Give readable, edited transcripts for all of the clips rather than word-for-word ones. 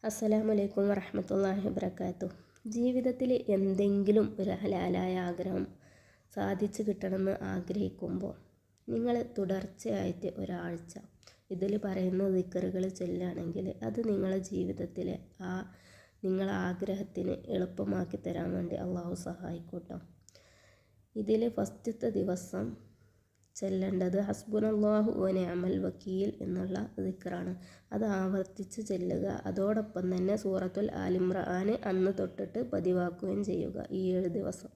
അസ്സലാമലൈക്കും വറഹ്മത്തുള്ളാഹി വബറകാതുഹു. ജീവിതത്തിൽ എന്തെങ്കിലും ഒരു ഹലാലായ ആഗ്രഹം സാധിച്ചു കിട്ടണമെന്ന് ആഗ്രഹിക്കുമ്പോൾ നിങ്ങൾ തുടർച്ചയായിട്ട് ഒരാഴ്ച ഇതിൽ പറയുന്ന ദിക്റുകൾ ചൊല്ലുകയാണെങ്കിൽ അത് നിങ്ങളുടെ ജീവിതത്തിലെ നിങ്ങളെ ആഗ്രഹത്തിന് എളുപ്പമാക്കി തരാൻ വേണ്ടി അള്ളാഹു സഹായിക്കൂട്ടോ. ഇതിൽ ഫസ്റ്റത്തെ ദിവസം ചെല്ലേണ്ടത് ഹസ്ബുനല്ലാഹു വ നിഅമൽ വക്കീൽ എന്നുള്ള ദിക്റാണ്. അത് ആവർത്തിച്ച് ചെല്ലുക. അതോടൊപ്പം തന്നെ സൂറത്തുൽ ആലിമ്രാൻ അന്ന് തൊട്ടിട്ട് പതിവാക്കുകയും ചെയ്യുക. ഈ 7 ദിവസം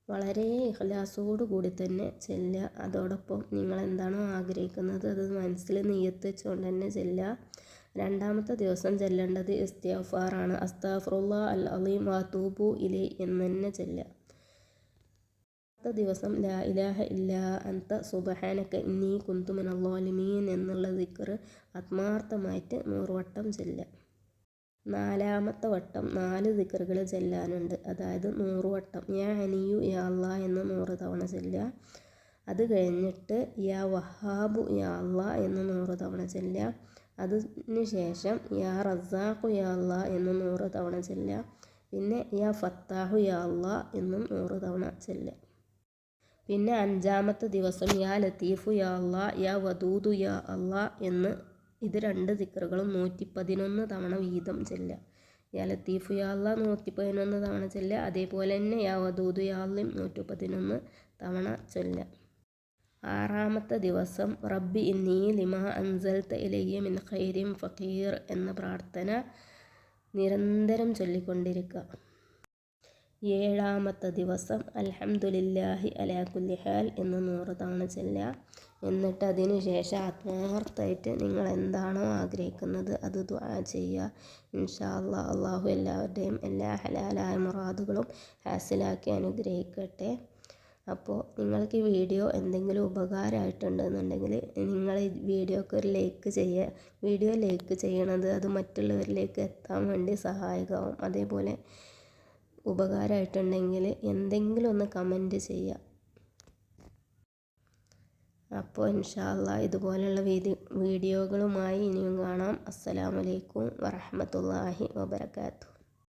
വളരെ ഇഖ്ലാസോടു കൂടി തന്നെ ചെല്ലുക. അതോടൊപ്പം നിങ്ങൾ എന്താണോ ആഗ്രഹിക്കുന്നത് അത് മനസ്സിൽ നിയ്യത്ത് വെച്ചുകൊണ്ട് തന്നെ ചെല്ലുക. രണ്ടാമത്തെ ദിവസം ചെല്ലേണ്ടത് ഇസ്തിഗ്ഫാറാണ്. അസ്തഗ്ഫിറുല്ലാഹ് അൽ അലീം വഅതൂബു ഇലൈഹി എന്ന് തന്നെ ചെല്ലുക. ദിവസം ലാ ഇലാഹ ഇല്ലാ അൻത സുബ്ഹാനക ഇന്നി കുന്തു മിനൽ ളാലിമീൻ എന്നുള്ള ദിക്ർ ആത്മാർത്ഥമായിട്ട് 100 വട്ടം ചെല്ലുക. നാലാമത്തെ വട്ടം 4 ദിക്റുകൾ ചെല്ലാനുണ്ട്. അതായത് 100 വട്ടം യാ ഹനിയു യാ അല്ലാഹ് എന്ന് 100 തവണ ചെല്ലുക. അത് കഴിഞ്ഞിട്ട് യാ വഹാബു യാ അല്ലാഹ് എന്ന് 100 തവണ ചെല്ലുക. അതിന് ശേഷം യാ റസാഖു യാ അല്ലാഹ് എന്ന് 100 തവണ ചെല്ലുക. പിന്നെ യാ ഫത്താഹു യാ അല്ലാഹ് എന്നും 100 തവണ ചെല്ലുക. പിന്നെ 5-ാമത്തെ ദിവസം യാ ലത്തീഫു യാ അല്ലാഹ് യാ വദൂദു യാ അല്ലാഹ് എന്ന് ഇത് 2 ദിക്റുകളും 111 തവണ വീതം ചെല്ലുക. യാ ലത്തീഫു യാ അല്ലാഹ് 111 തവണ ചെല്ലുക. അതേപോലെ തന്നെ യാ വദൂദു യാ അല്ലാഹ് 111 തവണ ചൊല്ലുക. 6-ാമത്തെ ദിവസം റബ്ബി ഇന്നി ലിമാ അൻസൽത ഇലയ്യ മിൻ ഖൈരിൻ ഫഖീർ എന്ന പ്രാർത്ഥന നിരന്തരം ചൊല്ലിക്കൊണ്ടിരിക്കുക. 7-ാമത്തെ ദിവസം അൽഹംദുലില്ലാഹി അലാ കുല്ലി ഹാൽ എന്ന് 100 തവണ ചെല്ലുക. എന്നിട്ട് അതിന് ശേഷം ആത്മാർത്ഥമായിട്ട് നിങ്ങൾ എന്താണോ ആഗ്രഹിക്കുന്നത് അത് ദുആ ചെയ്യുക. ഇൻഷാ അല്ലാഹ് അള്ളാഹു എല്ലാവരുടെയും എല്ലാ ഹലാലായ മുറാദുകളും ഹാസിലാക്കി അനുഗ്രഹിക്കട്ടെ. അപ്പോൾ നിങ്ങൾക്ക് ഈ വീഡിയോ എന്തെങ്കിലും ഉപകാരമായിട്ടുണ്ടെന്നുണ്ടെങ്കിൽ നിങ്ങൾ ഈ വീഡിയോക്ക് ഒരു ലൈക്ക് ചെയ്യുക. വീഡിയോ ലൈക്ക് ചെയ്യണത് അത് മറ്റുള്ളവരിലേക്ക് എത്താൻ വേണ്ടി സഹായകമാവും. അതേപോലെ ഉപകാരമായിട്ടുണ്ടെങ്കിൽ എന്തെങ്കിലും ഒന്ന് കമൻറ്റ് ചെയ്യുക. അപ്പോൾ ഇൻഷാ അല്ലാഹ് ഇതുപോലെയുള്ള വീഡിയോകളുമായി ഇനിയും കാണാം. അസ്സലാമു അലൈക്കും വറഹ്മത്തുള്ളാഹി വബറകാതുഹു.